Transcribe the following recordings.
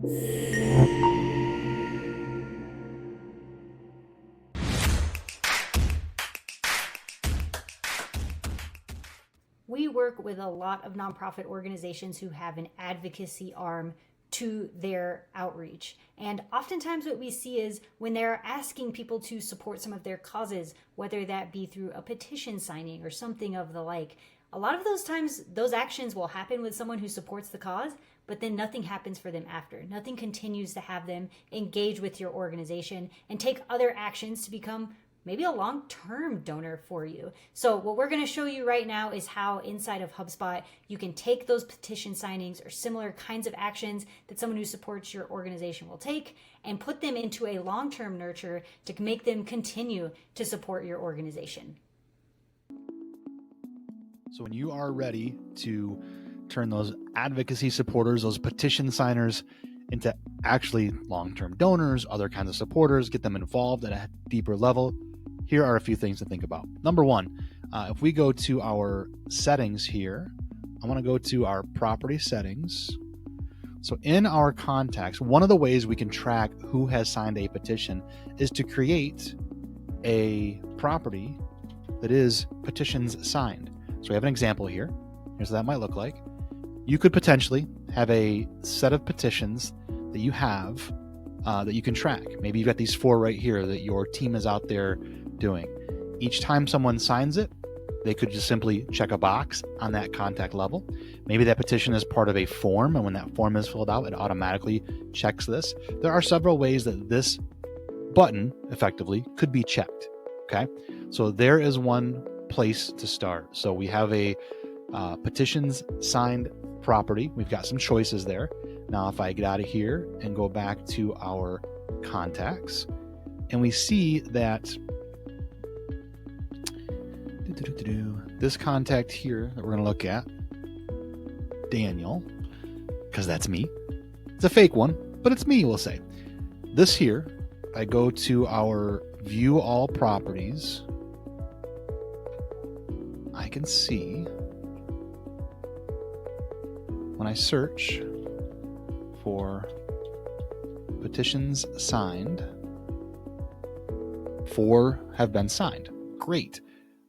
We work with a lot of nonprofit organizations who have an advocacy arm to their outreach. And oftentimes what we see is when they're asking people to support some of their causes, whether that be through a petition signing or something of the like, a lot of those times those actions will happen with someone who supports the cause, but then nothing happens for them after. Nothing continues to have them engage with your organization and take other actions to become maybe a long-term donor for you. So what we're going to show you right now is how inside of HubSpot you can take those petition signings or similar kinds of actions that someone who supports your organization will take and put them into a long-term nurture to make them continue to support your organization. So when you are ready to turn those advocacy supporters, those petition signers, into actually long-term donors, other kinds of supporters, get them involved at a deeper level, here are a few things to think about. Number one, if we go to our settings here, I want to go to our property settings. So in our contacts, one of the ways we can track who has signed a petition is to create a property that is petitions signed. So we have an example here. Here's what that might look like. You could potentially have a set of petitions that you have that you can track. Maybe you've got these 4 right here that your team is out there doing. Each time someone signs it, they could just simply check a box on that contact level. Maybe that petition is part of a form, and when that form is filled out, it automatically checks this. There are several ways that this button effectively could be checked. Okay, so there is one place to start. So we have a petitions signed property. We've got some choices there. Now, if I get out of here and go back to our contacts, and we see that this contact here that we're going to look at, Daniel, because that's me. It's a fake one, but it's me, we'll say. This here, I go to our view all properties. I can see when I search for petitions signed, 4 have been signed. Great.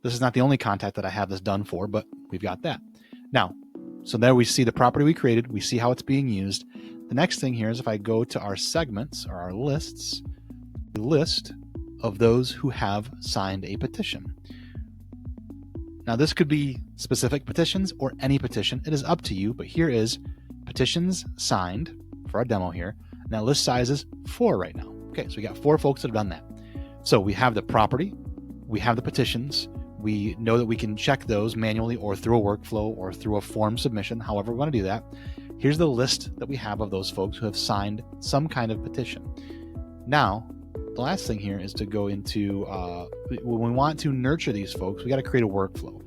This is not the only contact that I have this done for, but we've got that. Now, so there we see the property we created. We see how it's being used. The next thing here is if I go to our segments or our lists, the list of those who have signed a petition. Now, this could be specific petitions or any petition. It is up to you, but here is petitions signed for our demo here. And that list size is 4 right now. Okay, so we got 4 folks that have done that. So we have the property, we have the petitions, we know that we can check those manually or through a workflow or through a form submission, however we want to do that. Here's the list that we have of those folks who have signed some kind of petition. Now, the last thing here is to go into, when we want to nurture these folks, we got to create a workflow.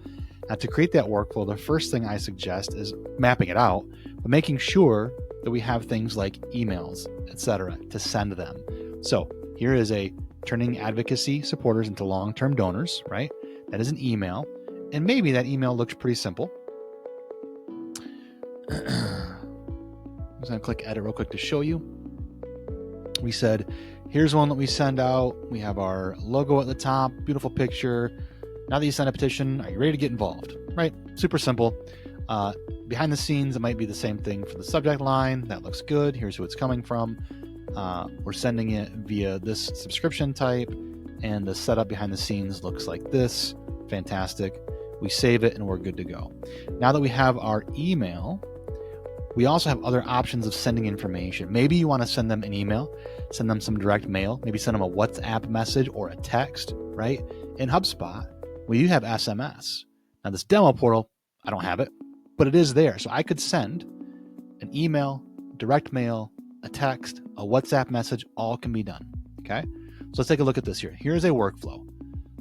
Now, to create that workflow, the first thing I suggest is mapping it out, but making sure that we have things like emails, etc., to send them. So here is a turning advocacy supporters into long-term donors, right? That is an email. And maybe that email looks pretty simple. I'm just going to click edit real quick to show you. We said, here's one that we send out. We have our logo at the top, beautiful picture. Now that you send a petition, are you ready to get involved? Right? Super simple. Behind the scenes, it might be the same thing for the subject line. That looks good. Here's who it's coming from. We're sending it via this subscription type, and the setup behind the scenes looks like this. Fantastic. We save it and we're good to go. Now that we have our email, we also have other options of sending information. Maybe you want to send them an email, send them some direct mail, maybe send them a WhatsApp message or a text, right? In HubSpot, we do have SMS. Now this demo portal, I don't have it, but it is there. So I could send an email, direct mail, a text, a WhatsApp message, all can be done, okay? So let's take a look at this here. Here's a workflow.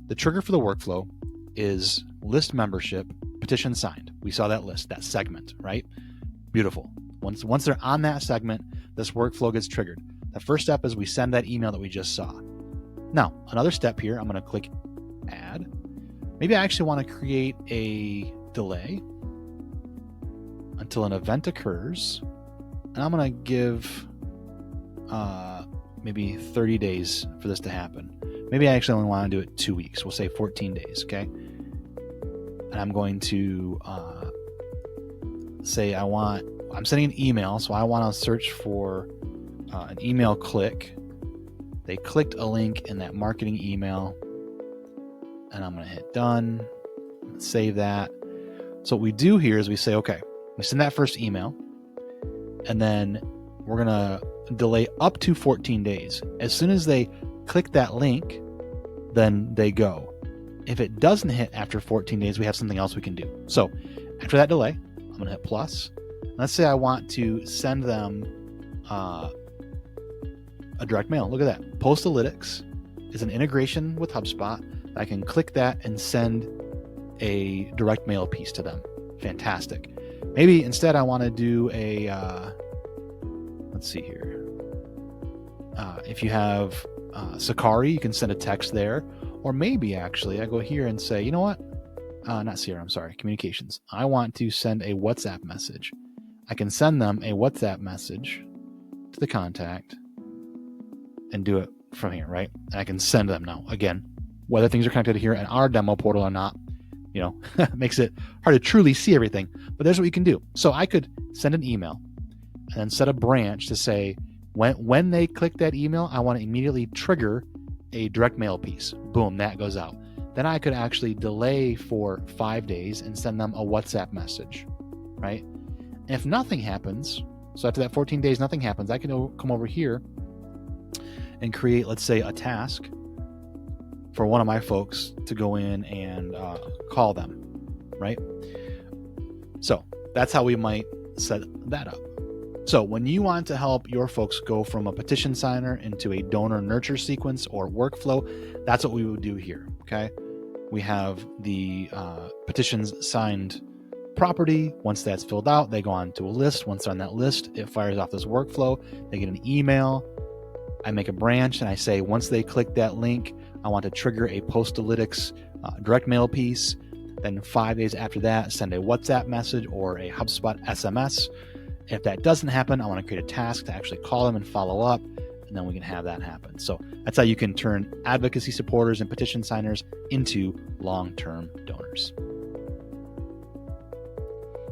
The trigger for the workflow is list membership, petition signed. We saw that list, that segment, right? Beautiful. Once they're on that segment, this workflow gets triggered. The first step is we send that email that we just saw. Now, another step here, I'm going to click add. Maybe I actually want to create a delay until an event occurs. And I'm going to give maybe 30 days for this to happen. Maybe I actually only want to do it 2 weeks. We'll say 14 days, okay? And I'm going to say I'm sending an email, so I want to search for an email click. They clicked a link in that marketing email, and I'm going to hit done. I'm going to save that. So what we do here is we say, okay, we send that first email, and then we're going to delay up to 14 days. As soon as they click that link, then they go. If it doesn't hit after 14 days, we have something else we can do. So after that delay, I'm going to hit plus. Let's say I want to send them a direct mail. Look at that. Postalytics is an integration with HubSpot. I can click that and send a direct mail piece to them. Fantastic. Maybe instead I want to do let's see here. If you have Sakari, you can send a text there. Or maybe actually I go here and say, you know what? Not CRM, sorry, communications. I want to send a WhatsApp message. I can send them a WhatsApp message to the contact and do it from here, right? And I can send them now. Again, whether things are connected here in our demo portal or not, makes it hard to truly see everything. But there's what you can do. So I could send an email and then set a branch to say, when they click that email, I want to immediately trigger a direct mail piece. Boom, that goes out. Then I could actually delay for 5 days and send them a WhatsApp message, right? And if nothing happens, so after that 14 days, nothing happens, I can come over here and create, let's say, a task for one of my folks to go in and call them, right? So that's how we might set that up. So when you want to help your folks go from a petition signer into a donor nurture sequence or workflow, that's what we would do here, okay? We have the petitions signed property. Once that's filled out, they go on to a list. Once they're on that list, it fires off this workflow. They get an email. I make a branch and I say, once they click that link, I want to trigger a Postalytics direct mail piece. Then 5 days after that, send a WhatsApp message or a HubSpot SMS. If that doesn't happen, I want to create a task to actually call them and follow up, and then we can have that happen. So that's how you can turn advocacy supporters and petition signers into long-term donors.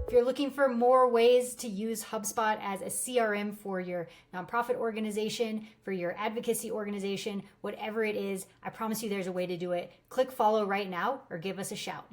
If you're looking for more ways to use HubSpot as a CRM for your nonprofit organization, for your advocacy organization, whatever it is, I promise you there's a way to do it. Click follow right now or give us a shout.